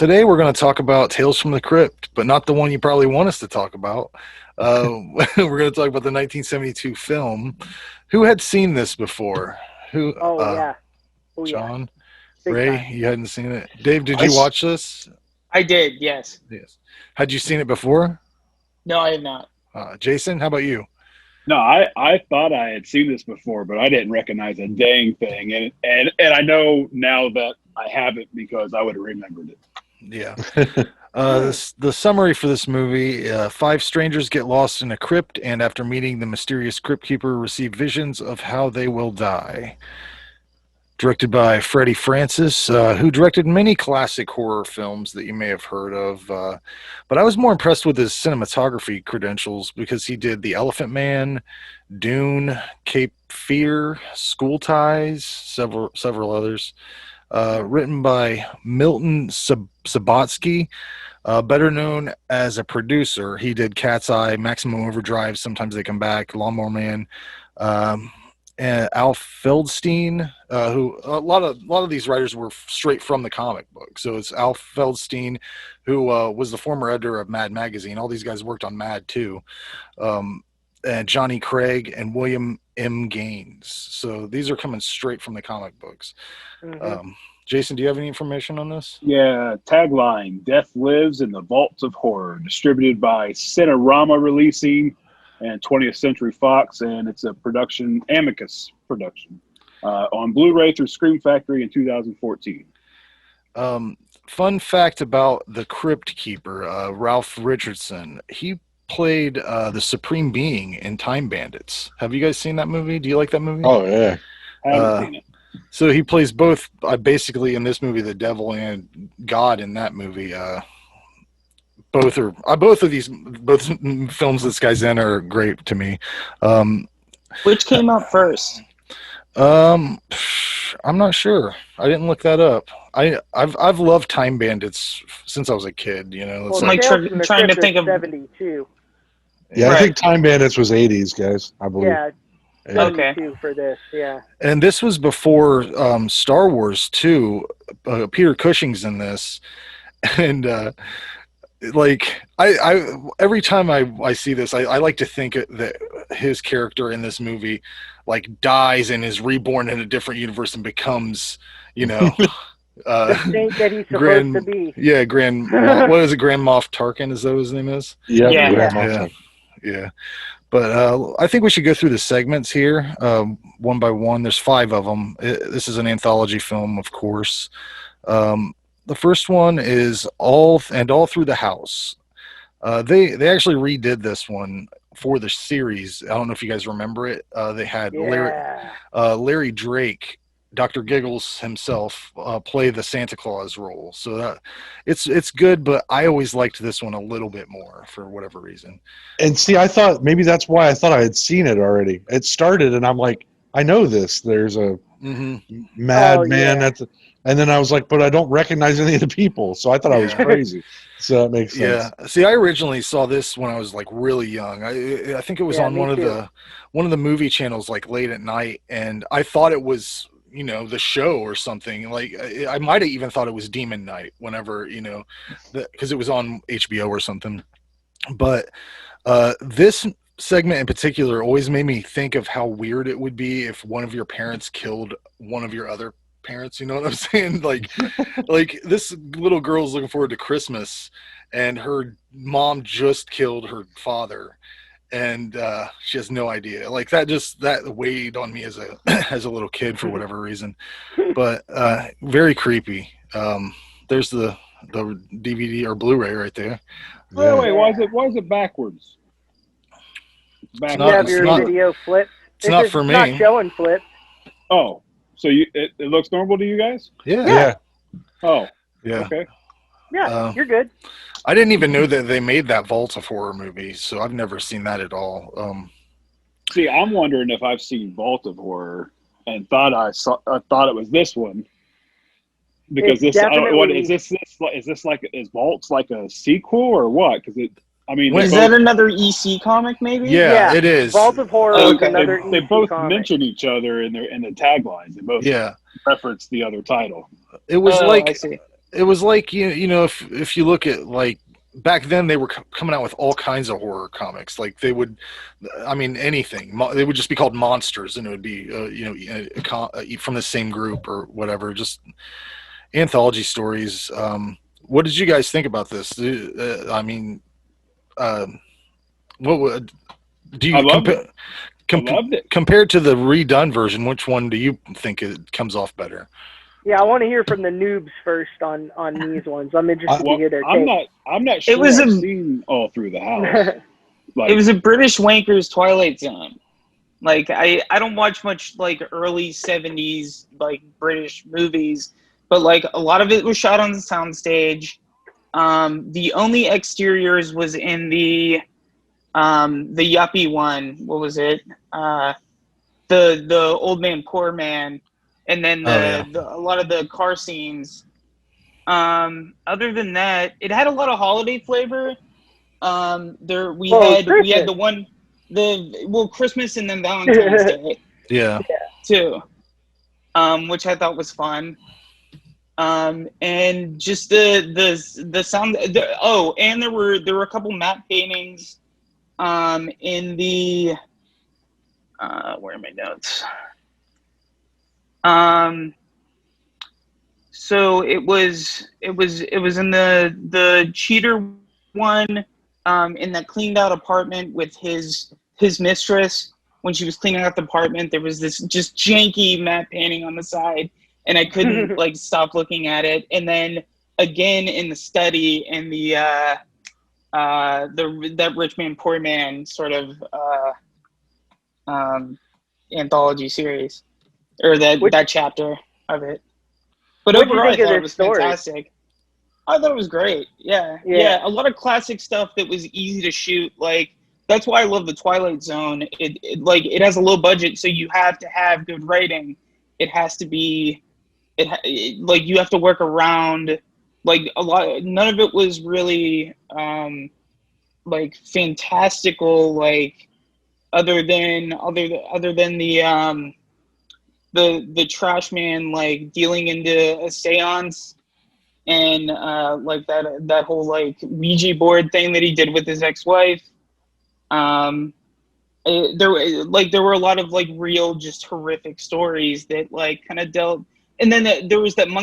Today we're going to talk about Tales from the Crypt, but not the one you probably want us to talk about. We're going to talk about the 1972 film. Who had seen this before? Who? Oh yeah. John, Big Ray, time. you hadn't seen it. Dave, did you watch this? I did, yes. Yes. Had you seen it before? No, I have not. Jason, how about you? No, I thought I had seen this before, but I didn't recognize a dang thing, and I know now that I haven't because I would have remembered it. Yeah. The summary for this movie: 5 strangers get lost in a crypt, and after meeting the mysterious Crypt Keeper, receive visions of how they will die. Directed by Freddie Francis, who directed many classic horror films that you may have heard of. But I was more impressed with his cinematography credentials because he did The Elephant Man, Dune, Cape Fear, School Ties, several others. Written by Milton Subotsky, better known as a producer. He did Cat's Eye, Maximum Overdrive, Sometimes They Come Back, Lawnmower Man. And Al Feldstein, who a lot of these writers were straight from the comic book. So it's Al Feldstein, who was the former editor of Mad Magazine. All these guys worked on Mad too. And Johnny Craig and William M. Gaines. So these are coming straight from the comic books. Mm-hmm. Jason, do you have any information on this? Yeah, tagline: Death lives in the vaults of horror. Distributed by Cinerama Releasing and 20th Century Fox, and it's a production, Amicus production, on Blu-ray through Scream Factory in 2014. Fun fact about the Crypt Keeper, Ralph Richardson. He played the Supreme Being in Time Bandits. Have you guys seen that movie? Do you like that movie? Oh, yeah. I haven't seen it. So he plays both, basically in this movie, the devil and God in that movie. Both films this guy's in are great to me. Which came out first? I'm not sure. I didn't look that up. I've loved Time Bandits since I was a kid. You know, it's Well, like, Tales from the trying to Crypt think is of- 72. Yeah, Right. I think Time Bandits was 80s, guys, I believe. Yeah, Yeah. Okay. 72 for this. Yeah. and this was before Star Wars too. Peter Cushing's in this, and like I every time I see this, I like to think that his character in this movie like dies and is reborn in a different universe and becomes, you know, The saint that he's supposed Grand, to be. yeah, what is it, Grand Moff Tarkin? Is that what his name is? Yeah. Yeah. Yeah. But I think we should go through the segments here, one by one. There's 5 of them. This is an anthology film, of course. The first one is All Through the House. They actually redid this one for the series. I don't know if you guys remember it. They had Yeah. Larry Drake, Dr. Giggles himself, play the Santa Claus role. So that it's good, but I always liked this one a little bit more for whatever reason. And see, I thought maybe that's why I thought I had seen it already. It started, and I'm like, I know this. There's a madman at the, and then I was like, but I don't recognize any of the people, so I thought I was crazy. So that makes sense. Yeah. See, I originally saw this when I was like really young. I think it was on me one too. of the movie channels like late at night, and I thought it was, you know, the show or something. Like I might have even thought it was Demon Night whenever, you know, because it was on HBO or something. But this segment in particular always made me think of how weird it would be if one of your parents killed one of your other parents. You know what I'm saying? Like this little girl's looking forward to Christmas, and her mom just killed her father, and she has no idea. Like that weighed on me as a as a little kid for whatever reason. But very creepy. There's the DVD or Blu-ray right there. Wait, why is it backwards? It's not- You have it's your not- video flipped. it's not for me. Not showing flipped. Oh, so it looks normal to you guys? Yeah. Oh, Yeah. okay. Yeah, you're good. I didn't even know that they made that Vault of Horror movie, so I've never seen that at all. See, I'm wondering if I've seen Vault of Horror and thought I thought it was this one. Because It's this, what definitely- is this like, is Vaults like a sequel or what? Because I mean, Is that another EC comic, maybe? Yeah, it is. Vault of Horror Oh, is okay. another they EC both comic. mention each other in the taglines. They both Yeah. reference the other title. It was I like see. it was like you know if you look at like back then they were coming out with all kinds of horror comics. Like they would, I mean anything. They would just be called monsters, and it would be from the same group or whatever. Just anthology stories. What did you guys think about this? I mean, what would do you I loved it. compared to the redone version? Which one do you think it comes off better? Yeah, I want to hear from the noobs first on these ones. I'm interested to hear their take. I'm not sure I've seen All Through the House. Like, it was a British wanker's Twilight Zone. Like I don't watch much like early 70s like British movies, but like a lot of it was shot on the soundstage. The only exteriors was in the yuppie one. What was it? The old man, poor man. And then a lot of the car scenes. Other than that, it had a lot of holiday flavor. We had Christmas and then Valentine's Day. Yeah. Too. Which I thought was fun. And just the sound. And there were a couple matte paintings. In the where are my notes? So it was in the cheater one, in that cleaned out apartment with his mistress. When she was cleaning out the apartment, there was this just janky matte painting on the side, and I couldn't like stop looking at it. And then again in the study in that rich man poor man sort of anthology series. Or that chapter of it. But overall, I thought it was fantastic. I thought it was great. Yeah. A lot of classic stuff that was easy to shoot. Like, that's why I love the Twilight Zone. It has a low budget, so you have to have good writing. It has to be, you have to work around, like, a lot. None of it was really, like, fantastical, like, other than the trash man like dealing into a seance and like that whole like Ouija board thing that he did with his ex-wife. There were a lot of like real just horrific stories that like kind of dealt. And then there was that the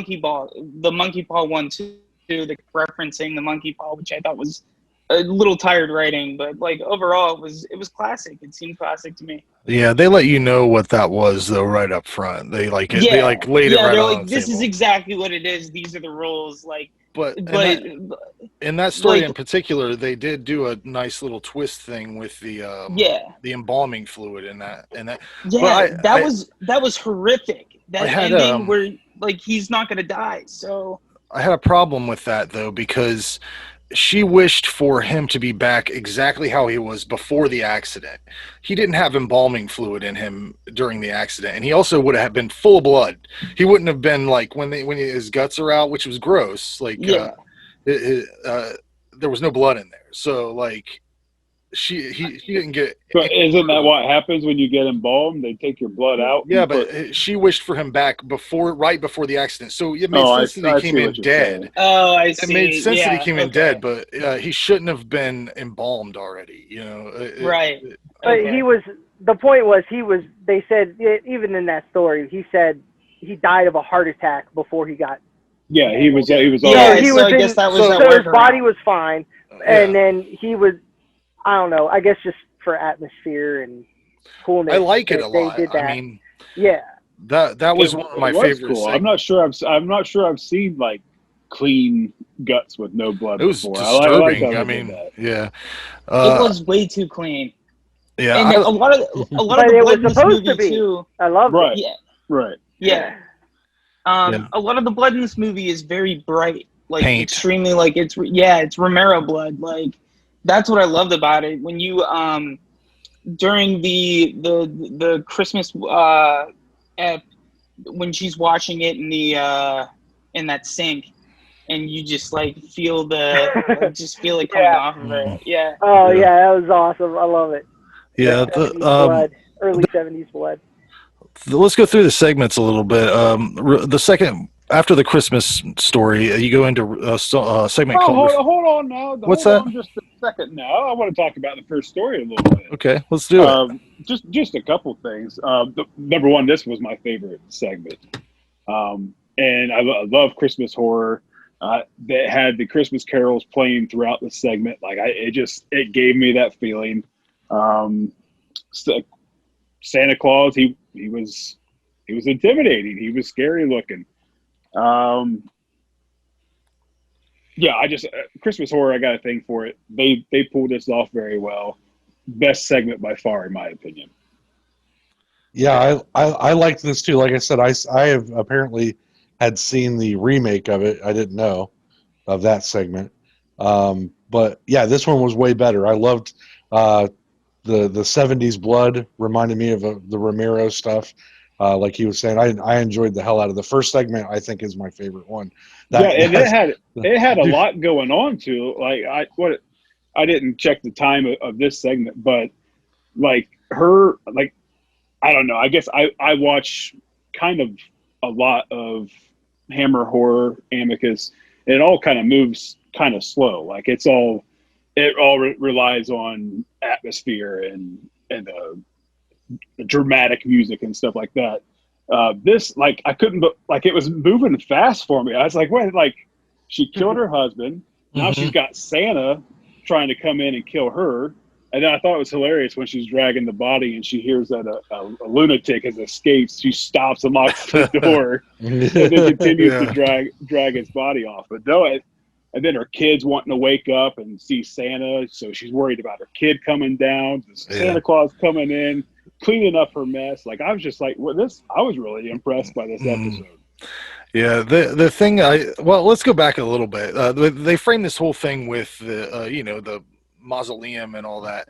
monkey paw one too, referencing the monkey paw, which I thought was a little tired writing, but like overall it was classic. It seemed classic to me. Yeah, they let you know what that was though right up front. They like it, they like laid it right they're on like, the this table. is exactly what it is. These are the rules. Like, but in that story in particular, they did do a nice little twist thing with the embalming fluid in that. Yeah, that was horrific. That ending where like he's not gonna die. So I had a problem with that though because she wished for him to be back exactly how he was before the accident. He didn't have embalming fluid in him during the accident, and he also would have been full of blood. He wouldn't have been like when his guts are out, which was gross. Like there was no blood in there, so like he didn't get. But isn't that what happens when you get embalmed? They take your blood out. Yeah, but she wished for him back right before the accident. So it made sense that he came in dead. Saying. Oh, I see. It made sense that he came in dead, but he shouldn't have been embalmed already. You know, right? But he was. The point was They said even in that story, he said he died of a heart attack before he got. Yeah, he was. I guess that was so his body was fine, and then he was. I don't know. I guess just for atmosphere and coolness. I like it a lot. I mean, that was one of my favorite. Cool. I'm not sure I've seen like clean guts with no blood. It was before. disturbing. I mean, it was way too clean. Yeah, and a lot of the blood in this movie too. I love it. Yeah. Right. Yeah. A lot of the blood in this movie is very bright, like paint. Extremely like it's Romero blood, like. That's what I loved about it. When you during the Christmas when she's watching it in that sink, and you just like feel it coming off of her. Yeah. Oh yeah, that was awesome. I love it. Yeah. Early 70s blood. Let's go through the segments a little bit. The second after the Christmas story, you go into a segment called. Hold on now. What's hold that? On just a second now. I want to talk about the first story a little bit. Okay, let's do it. Just a couple things. Number one, this was my favorite segment, and I love Christmas horror. That had the Christmas carols playing throughout the segment. Like it gave me that feeling. So Santa Claus, he was intimidating. He was scary looking. Christmas horror. I got a thing for it. They pulled this off very well. Best segment by far, in my opinion. Yeah, I liked this too. Like I said, I have apparently had seen the remake of it. I didn't know of that segment. But yeah, this one was way better. I loved the 70s blood, reminded me of the Romero stuff. Like he was saying, I enjoyed the hell out of the first segment. I think is my favorite one. It had a lot going on too. Like I didn't check the time of this segment, but like I don't know. I guess I watch kind of a lot of Hammer horror, Amicus. It all kind of moves kind of slow. Like it all relies on atmosphere and the dramatic music and stuff like that. This, like, I couldn't, like, it was moving fast for me. I was like, wait, like, she killed her husband. Now she's got Santa trying to come in and kill her. And then I thought it was hilarious when she's dragging the body and she hears that a lunatic has escaped. She stops and locks the door and then continues to drag his body off. But and then her kid's wanting to wake up and see Santa, so she's worried about her kid coming down, Santa Claus coming in, cleaning up her mess. Like, I was just like, I was really impressed by this episode. Yeah, the thing. Let's go back a little bit. They framed this whole thing with the mausoleum and all that.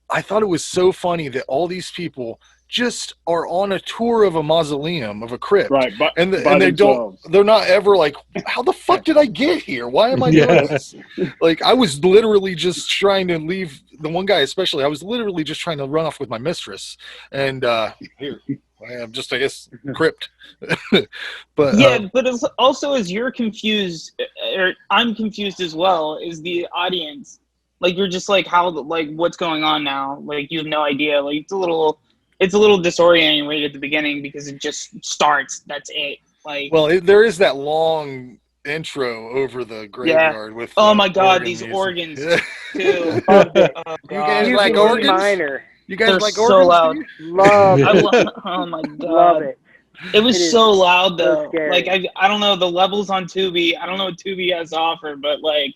I thought it was so funny that all these people just are on a tour of a mausoleum, of a crypt, right? And they're not ever like, how the fuck did I get here? Why am I doing this? Like, I was literally just trying to leave. The one guy especially, I was literally just trying to run off with my mistress, and here I'm just, I guess, crypt. But but it's also, as you're confused, or I'm confused as well, is the audience. Like, you're just like, how, like, what's going on now? Like, you have no idea. Like, it's a little disorienting right at the beginning because it just starts. That's it. Like, well, there is that long intro over the graveyard with. Oh my God, these organs too. Oh, you guys like organs? Minor. You guys They're like so organs? loud. Love it. Oh my God. Love it. It was so loud though. So like I don't know the levels on Tubi. I don't know what Tubi has to offer, but like,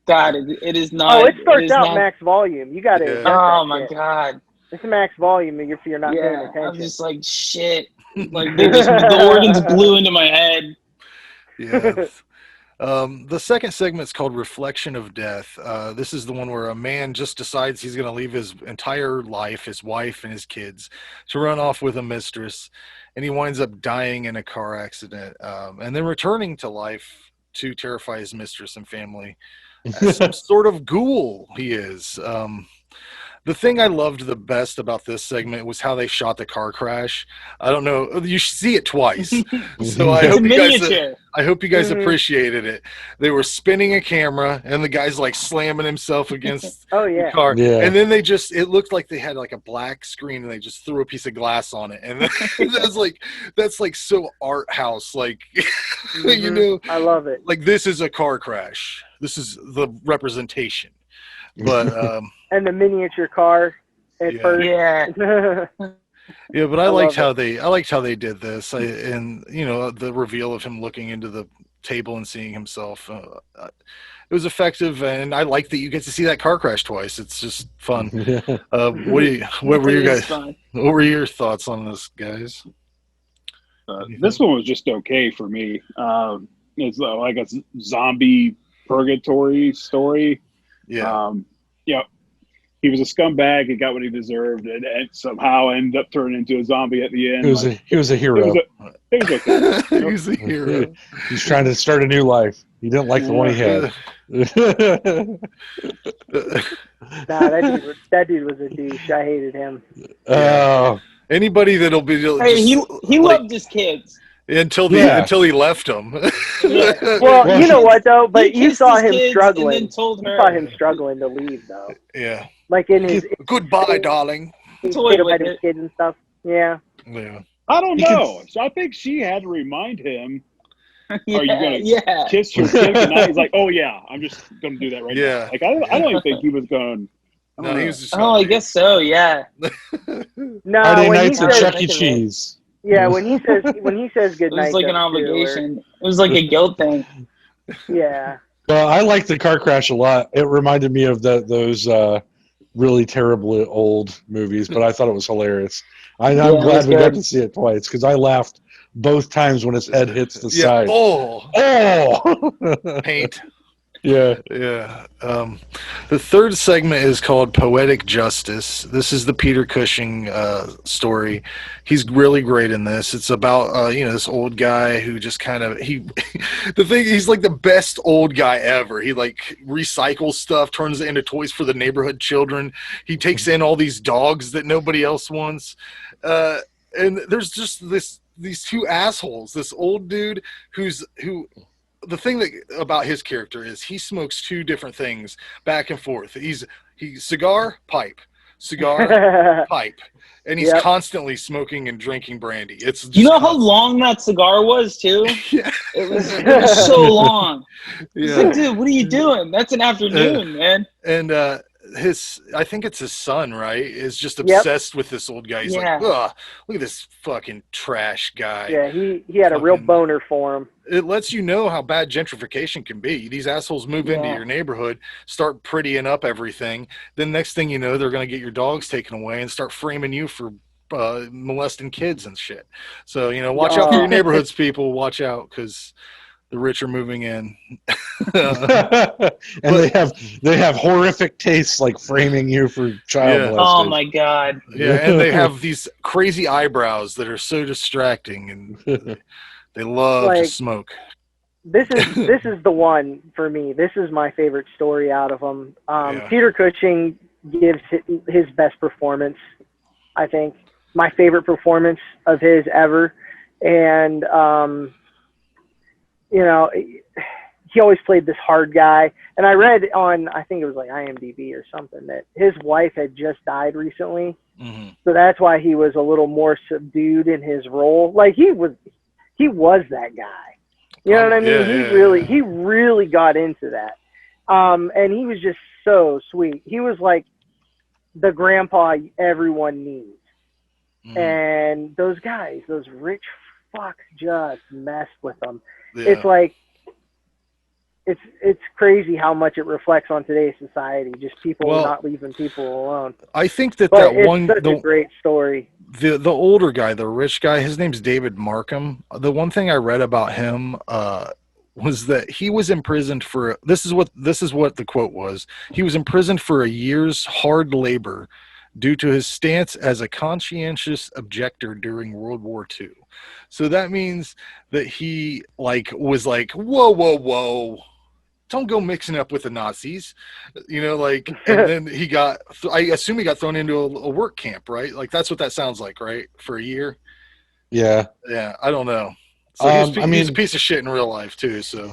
God, it is not. Oh, it starts out max volume. You got to. Oh my God. It's max volume if you're not paying attention. I'm just like, shit. Like, the organs blew into my head. Yeah. The second segment is called Reflection of Death. This is the one where a man just decides he's going to leave his entire life, his wife and his kids, to run off with a mistress. And he winds up dying in a car accident, and then returning to life to terrify his mistress and family. As some sort of ghoul he is. The thing I loved the best about this segment was how they shot the car crash. I don't know. You see it twice. So I hope you guys appreciated it. They were spinning a camera and the guy's like slamming himself against the car. Yeah. And then it looked like they had like a black screen and they just threw a piece of glass on it. And that's like so art house. Like, I love it. Like, this is a car crash. This is the representation. But and the miniature car at first. Yeah, but I liked how they did this. And the reveal of him looking into the table and seeing himself. It was effective, and I like that you get to see that car crash twice. It's just fun. What were your thoughts on this, guys? This one was just okay for me. It's like a zombie purgatory story. Yeah. He was a scumbag. He got what he deserved, and somehow ended up turning into a zombie at the end. He was a hero. It was okay. He was a hero. He's trying to start a new life. He didn't like the one he had. That dude was a douche. I hated him. Anybody that'll be. Hey, he loved his kids. until he left him. Well, you know what though? But you saw him struggling. And then told her. You saw him struggling to leave though. Yeah. Like in his goodbye, darling. His kid and stuff. Yeah. Yeah. I don't know. So I think she had to remind him. Are you gonna kiss your chick tonight? He's like, oh yeah, I'm just gonna do that right now. Like I don't even think he was going. No, he was just. I guess so. Yeah. No, Friday nights at Chuck E. Cheese. Yeah, when he says good night, it was like an obligation. It was like a guilt thing. Yeah. Well, I like the car crash a lot. It reminded me of those really terribly old movies, but I thought it was hilarious. I'm glad we got to see it twice because I laughed both times when his head hits the side. Oh, paint. Yeah. The third segment is called Poetic Justice. This is the Peter Cushing story. He's really great in this. It's about this old guy who just kind of he's like the best old guy ever. He like recycles stuff, turns it into toys for the neighborhood children. He takes in all these dogs that nobody else wants. And there's just these two assholes. This old dude who the thing about his character is he smokes two different things back and forth. He's cigar, pipe, and he's constantly smoking and drinking brandy. It's just how long that cigar was too? Yeah, it was so long. Yeah, like, dude, what are you doing? That's an afternoon, man. And I think it's his son, right? Is just obsessed with this old guy. He's like, ugh, look at this fucking trash guy. Yeah, he had a real boner for him. It lets you know how bad gentrification can be. These assholes move into your neighborhood, start prettying up everything. Then next thing you know, they're going to get your dogs taken away and start framing you for molesting kids and shit. So, watch out for your neighborhoods, people. Watch out because the rich are moving in. And they have horrific tastes like framing you for child molestation. Oh my god. Yeah, and they have these crazy eyebrows that are so distracting, and they love to smoke. This is the one for me. This is my favorite story out of them. Peter Cushing gives his best performance, I think. My favorite performance of his ever. And he always played this hard guy. And I read on, I think it was like IMDb or something, that his wife had just died recently. Mm-hmm. So that's why he was a little more subdued in his role. Like he was that guy. You know what I mean? He really got into that. And he was just so sweet. He was like the grandpa everyone needs. Mm-hmm. And those guys, those rich fucks just messed with them. Yeah. It's like, it's crazy how much it reflects on today's society. Just people not leaving people alone. I think that it's a great story. The older guy, the rich guy, his name's David Markham. The one thing I read about him was that he was imprisoned for this is what the quote was. He was imprisoned for a year's hard labor due to his stance as a conscientious objector during World War II. So that means that he was like, whoa, don't go mixing up with the Nazis, and then I assume he got thrown into a work camp, right? Like that's what that sounds like, right? For a year. Yeah. Yeah. I don't know. So he's a piece of shit in real life too. So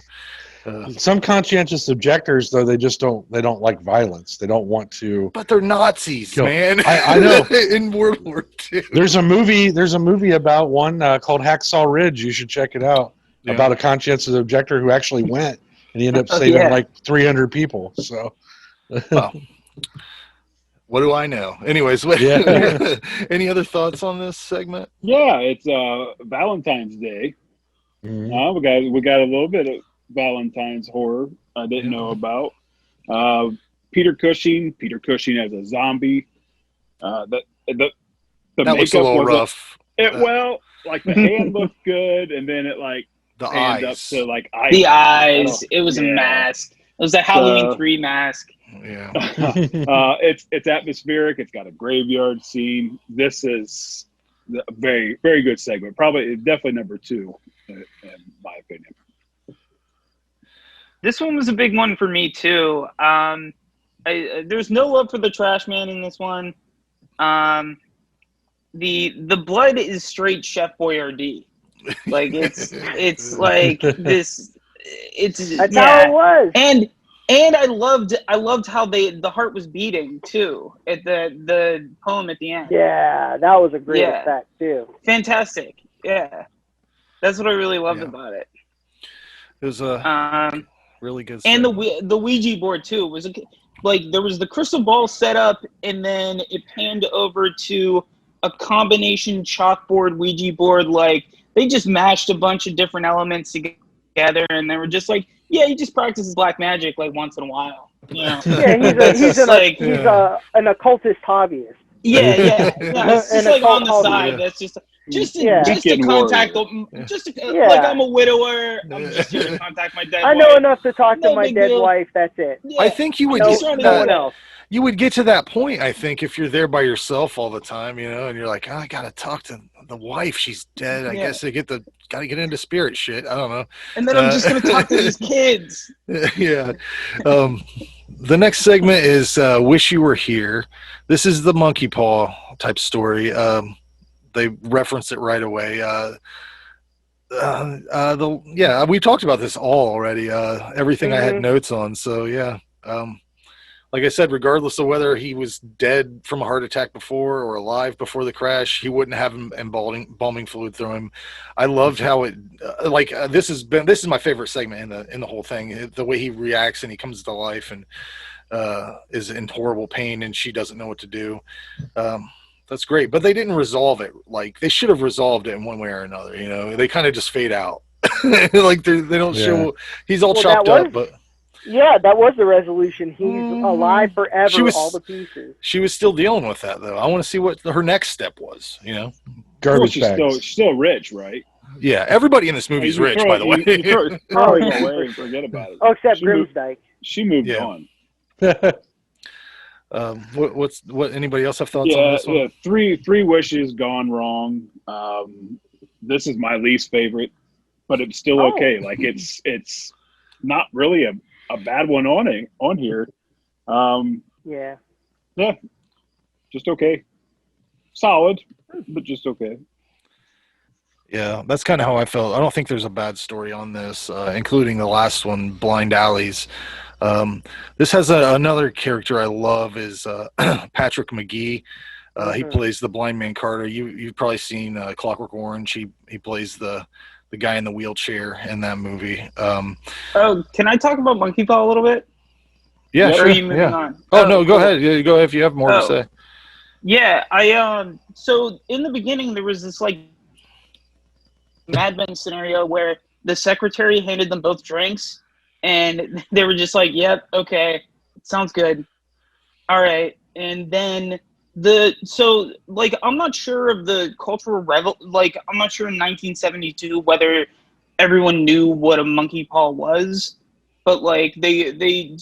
some conscientious objectors, though, they don't like violence. They don't want to. But they're Nazis, man. I know. In World War II. There's a movie about one called Hacksaw Ridge. You should check it out. Yeah. About a conscientious objector who actually went and he ended up saving like 300 people. So. Well, what do I know? Anyways, any other thoughts on this segment? Yeah, it's Valentine's Day. Mm-hmm. We got a little bit of Valentine's horror I didn't know about. Peter Cushing as a zombie. The that looks a little rough. The hand looked good, and then it the eyes up to eyes. The eyes. It was a mask. It was a Halloween 3 mask. Yeah. It's atmospheric. It's got a graveyard scene. This is a very, very good segment. Definitely number 2 in my opinion. This one was a big one for me too. There's no love for the trash man in this one. The blood is straight Chef Boyardee. Like it's like this. That's how it was. And I loved how the heart was beating too at the poem at the end. Yeah, that was a great effect too. Fantastic. Yeah, that's what I really loved about it. It was a really good. And the Ouija board too was like there was the crystal ball set up, and then it panned over to a combination chalkboard Ouija board. Like they just mashed a bunch of different elements together, and they were just like, yeah, he just practices black magic like once in a while. You know? Yeah, he's an occultist hobbyist. Yeah. It's just like on the side. That's just to contact like I'm a widower. I'm just here to contact my dead wife. I know enough to talk to my dead wife. That's it. Yeah. I think you would you would get to that point, I think, if you're there by yourself all the time, you know, and you're like, oh, I gotta talk to the wife. She's dead. I guess they gotta get into spirit shit. I don't know. And then I'm just gonna talk to these kids. Yeah. The next segment is Wish You Were Here. This is the monkey paw type story. They reference it right away. We talked about this all already. Everything I had notes on. So yeah. Like I said, regardless of whether he was dead from a heart attack before or alive before the crash, he wouldn't have embalming fluid through him. I loved how it this is my favorite segment in the whole thing. The way he reacts and he comes to life and is in horrible pain and she doesn't know what to do. That's great, but they didn't resolve it. Like they should have resolved it in one way or another. You know, they kind of just fade out. Like they don't show. He's all chopped up, but. Yeah, that was the resolution. He's alive forever, all the pieces. She was still dealing with that, though. I want to see what her next step was, you know? Garbage bags. She's still rich, right? Yeah, everybody in this movie is rich, by the way. Throw it away and forget about it. Oh, except Grimsdyke. She moved on. What? Anybody else have thoughts on this one? Yeah, three wishes gone wrong. This is my least favorite, but it's still okay. Like, it's not really a bad one on here. Yeah, just okay. Solid, but just okay. Yeah, that's kind of how I felt. I don't think there's a bad story on this, including the last one, Blind Alleys. This has another character I love is Patrick McGee. He plays the blind man Carter. You've probably seen Clockwork Orange. He plays the guy in the wheelchair in that movie. Can I talk about Monkey Paw a little bit? Yeah, sure. Are you moving on? No, go ahead. Yeah, go ahead if you have more to say. Yeah, so in the beginning there was this like Mad Men scenario where the secretary handed them both drinks and they were just like, yep, okay, sounds good. All right. And then I'm not sure of the cultural I'm not sure in 1972 whether everyone knew what a monkey paw was, but like they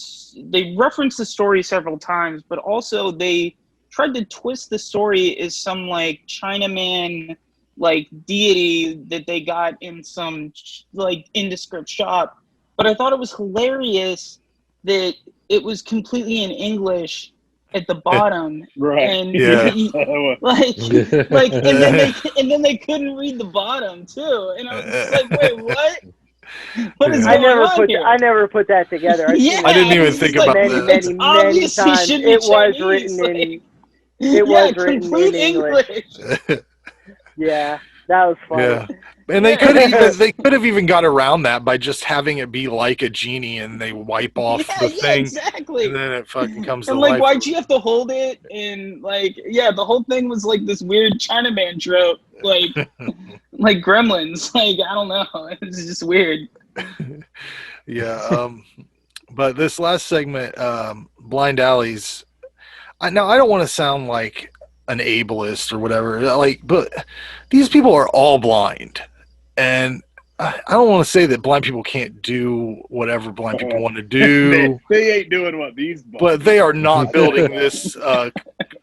referenced the story several times, but also they tried to twist the story as some like Chinaman like deity that they got in some like indescript shop. But I thought it was hilarious that it was completely in English at the bottom, right? And and then they couldn't read the bottom too, and I was just like, wait, what? What is going on here? I never put that together. I didn't even think about that. Many times. It was written in English. Yeah, that was funny. Yeah. And they could have even got around that by just having it be like a genie and they wipe off the thing. Exactly. And then it fucking comes to life. And like, why'd you have to hold it? And like, the whole thing was like this weird Chinaman trope, like like Gremlins. Like, I don't know. It's just weird. Yeah. But this last segment, Blind Alleys, I don't want to sound like an ableist or whatever, but these people are all blind, and I don't want to say that blind people can't do whatever blind people want to do. They ain't doing what these blind but they are not building this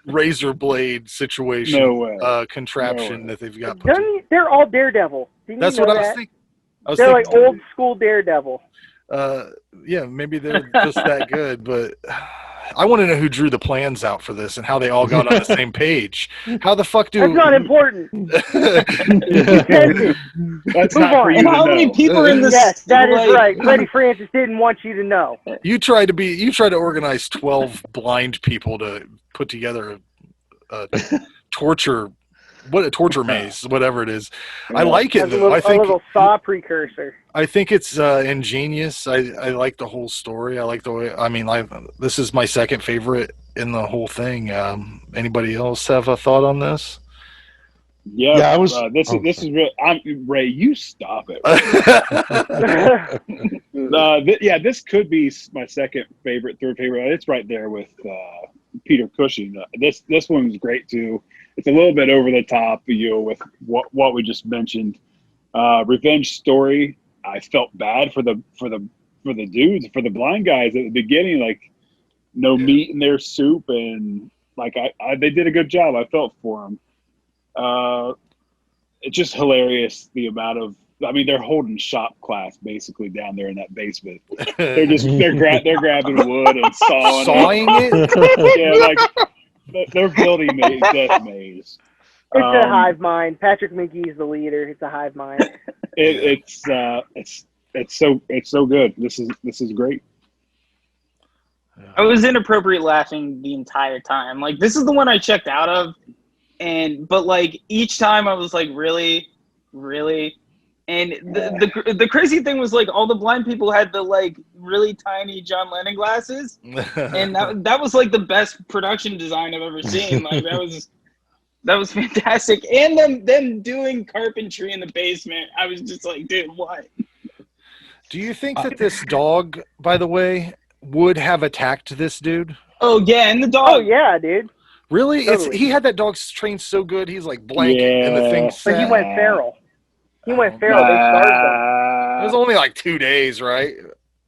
razor blade situation contraption that they've got. They're all Daredevil. That's what I was thinking. They're like old school Daredevil. Yeah, maybe they're just that good, but I want to know who drew the plans out for this and how they all got on the same page. How the fuck do? That's not important. That's not for you and to how know. many people are in this? Yes, that is right. Freddie Francis didn't want you to know. You tried to organize 12 blind people to put together a torture maze, whatever it is. Yeah. I like it though. I think a little Saw precursor. I think it's ingenious. I like the whole story. I like the way. I mean, this is my second favorite in the whole thing. Anybody else have a thought on this? Yeah, I was. This is real. Ray, you stop it. This could be my second favorite, third favorite. It's right there with Peter Cushing. This one's great too. It's a little bit over the top, with what we just mentioned. Revenge story. I felt bad for the dudes, for the blind guys at the beginning, like no meat in their soup, and like they did a good job. I felt for them. It's just hilarious the amount of. I mean, they're holding shop class basically down there in that basement. They're grabbing wood and sawing it. Yeah, like they're building a death maze. It's a hive mind. Patrick McGee's the leader. It's a hive mind. It's so good. This is great. I was inappropriate laughing the entire time. Like, this is the one I checked out of, but like each time I was like, really. And the crazy thing was, like, all the blind people had the like really tiny John Lennon glasses, and that was like the best production design I've ever seen. Like that was fantastic. And them doing carpentry in the basement. I was just like, dude, what? Do you think that this dog, by the way, would have attacked this dude? Oh yeah, and the dog. Oh yeah, dude. Really? Totally. He had that dog trained so good. He's like blanket, and the thing. But he went feral. They starved him. It was only like 2 days, right?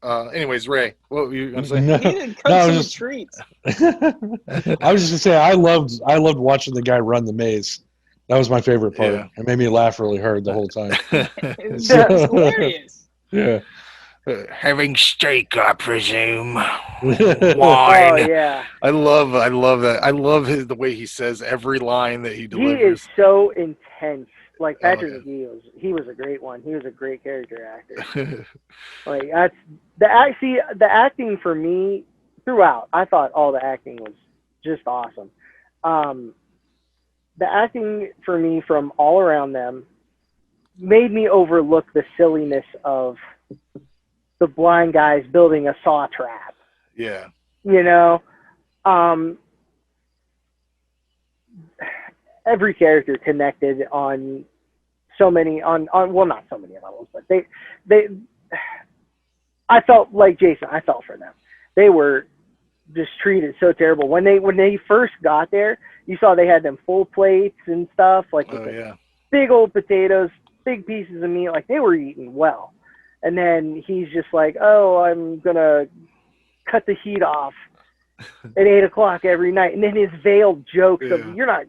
Anyways, Ray, what were you going to say? He didn't cut some treats. I was just going to say I loved watching the guy run the maze. That was my favorite part. Yeah. It made me laugh really hard the whole time. It's hilarious. Yeah. Having steak, I presume. Wine. Oh yeah. I love that. I love the way he says every line that he delivers. He is so intense. Like Patrick McGee he was a great one. He was a great character actor. Like that's the acting for me throughout. I thought all the acting was just awesome. The acting for me from all around them made me overlook the silliness of the blind guys building a saw trap. Yeah. Every character connected on so many well, not so many levels, but they I felt like Jason. I felt for them. They were just treated so terrible when they first got there. You saw they had them full plates and stuff, like big old potatoes, big pieces of meat. Like they were eating well, and then he's just like, "Oh, I'm gonna cut the heat off at 8 o'clock every night," and then his veiled jokes of you're not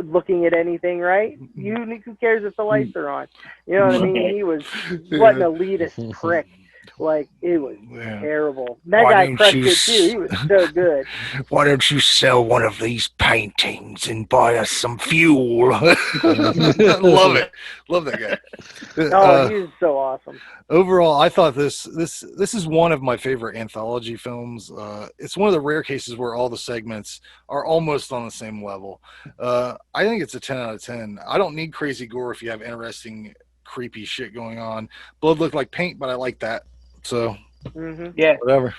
looking at anything, right? Who cares if the lights are on? You know what I mean? He was what an elitist prick. Like it was terrible. That guy crushed it too. He was so good. Why don't you sell one of these paintings and buy us some fuel? Love it. Love that guy. He was so awesome. Overall, I thought this is one of my favorite anthology films. It's one of the rare cases where all the segments are almost on the same level. I think it's a 10 out of 10. I don't need crazy gore if you have interesting, creepy shit going on. Blood looked like paint, but I like that. So, whatever.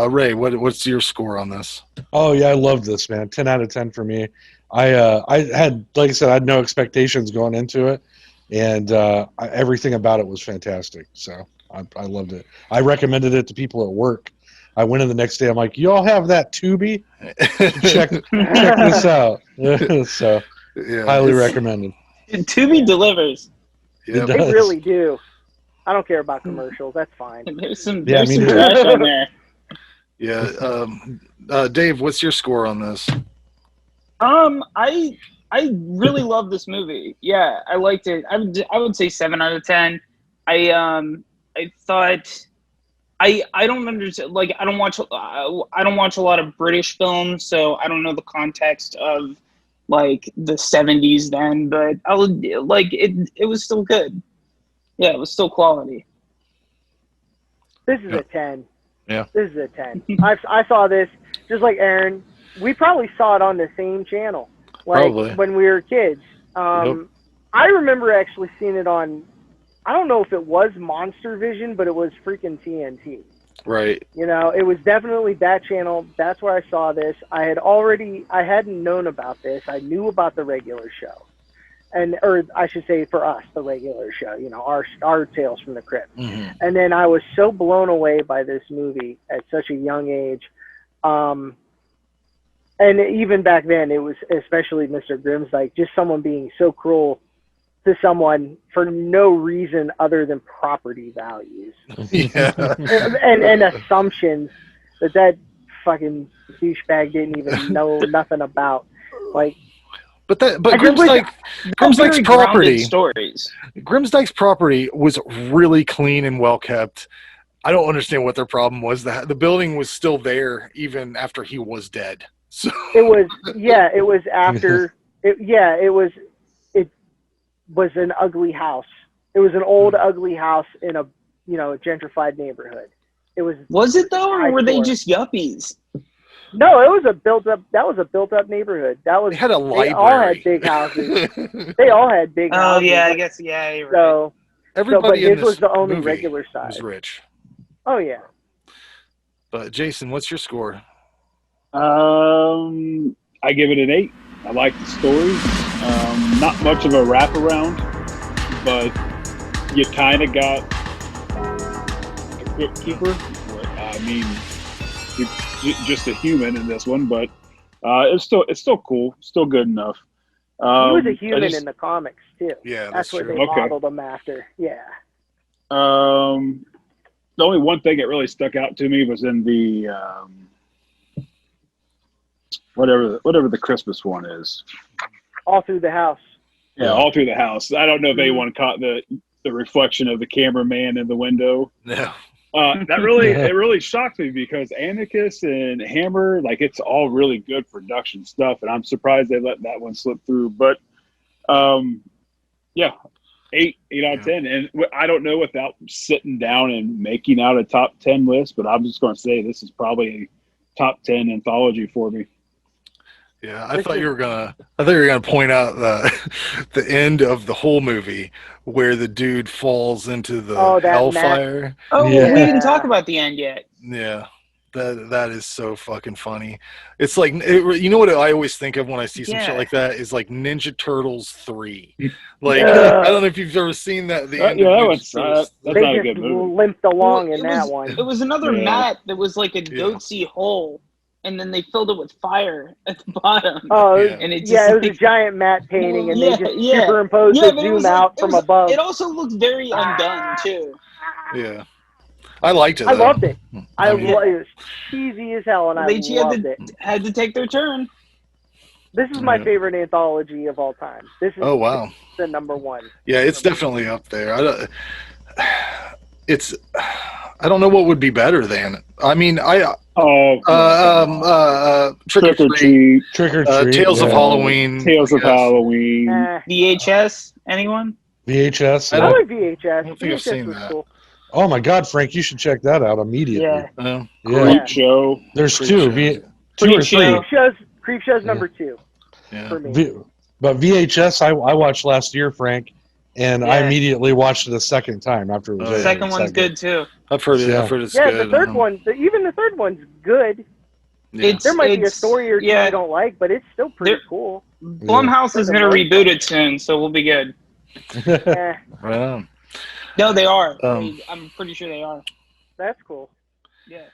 Ray, what's your score on this? Oh yeah, I love this, man. 10 out of 10 for me. I had, like I said, I had no expectations going into it, and everything about it was fantastic. So I loved it. I recommended it to people at work. I went in the next day. I'm like, you all have that Tubi? check this out. So highly recommended. Tubi delivers. Yep. They really do. I don't care about commercials. That's fine. There's some trash on there. Yeah. Dave, what's your score on this? I really love this movie. Yeah, I liked it. I would say 7 out of 10. I I don't understand. Like, I don't watch a lot of British films, so I don't know the context of like the 70s then. But I would like it. It was still good. Yeah, it was still quality. This is a 10. Yeah. This is a 10. I saw this just like Aaron. We probably saw it on the same channel, like Probably. when we were kids. I remember actually seeing it on. I don't know if it was Monster Vision, but it was freaking TNT. Right. You know, it was definitely that channel. That's where I saw this. I hadn't known about this. I knew about the regular show. Or I should say for us, the regular show, you know, our Tales from the Crypt. Mm-hmm. And then I was so blown away by this movie at such a young age. And even back then, it was especially Mr. Grimsdyke, just someone being so cruel to someone for no reason other than property values. Yeah. and assumptions that fucking douchebag didn't even know nothing about. Like, But Grimsdyke's property stories. Grimsdyke's property was really clean and well kept. I don't understand what their problem was. The building was still there even after he was dead. So it was after it was an ugly house. It was an old ugly house in a gentrified neighborhood. Was it though, or were they just yuppies? No, it was a built up neighborhood. They had a library. They all had big houses. They all had big houses. Oh yeah, I guess you're right. So everybody but this was the only regular size. Was rich. Oh yeah. But Jason, what's your score? I give it an 8. I like the story. Not much of a wraparound, but you kind of got the Crypt Keeper. I mean, just a human in this one, but it's still cool, still good enough. He was a human in the comics too. Yeah, that's what true. they modeled him after. Yeah. The only one thing that really stuck out to me was in the whatever the Christmas one is. All Through the House. Yeah, All Through the House. I don't know if anyone caught the reflection of the cameraman in the window. No. That really shocked me because Amicus and Hammer, like, it's all really good production stuff, and I'm surprised they let that one slip through. But yeah, 8 out of 10. And I don't know without sitting down and making out a top 10 list, but I'm just going to say this is probably a top 10 anthology for me. Yeah, I thought you were gonna point out the end of the whole movie where the dude falls into the hellfire. Oh, we didn't talk about the end yet. Yeah, that is so fucking funny. It's like you know what I always think of when I see some shit like that is like Ninja Turtles 3. Like I don't know if you've ever seen that. That's not a good movie. Limped along in that one. It was another mat that was like a goatsy hole. And then they filled it with fire at the bottom. Oh, and it was a giant matte painting, and they just superimposed the zoom out from above. It also looked very undone, too. Yeah. I liked it, I loved it. It was cheesy as hell, and I loved it. Had to take their turn. This is my favorite anthology of all time. This is the number one. Yeah, it's definitely up there. I don't know what would be better than. I mean, Trick or Treat, Tales of Halloween, Halloween. VHS, anyone? VHS. I like VHS. I don't think I've seen that. Cool. Oh my God, Frank, you should check that out immediately. Yeah. Creep Show. There's two or three. Creep Show's number 2 for me. But VHS, I watched last year, Frank. And I immediately watched it a second time after it was the second one's good too. I've heard it's good. The third one, even the third one's good. Yeah. There might be a story or two you don't like, but it's still pretty cool. Blumhouse is going to reboot it soon, so we'll be good. Right on. No, they are. I'm pretty sure they are. That's cool. Yeah.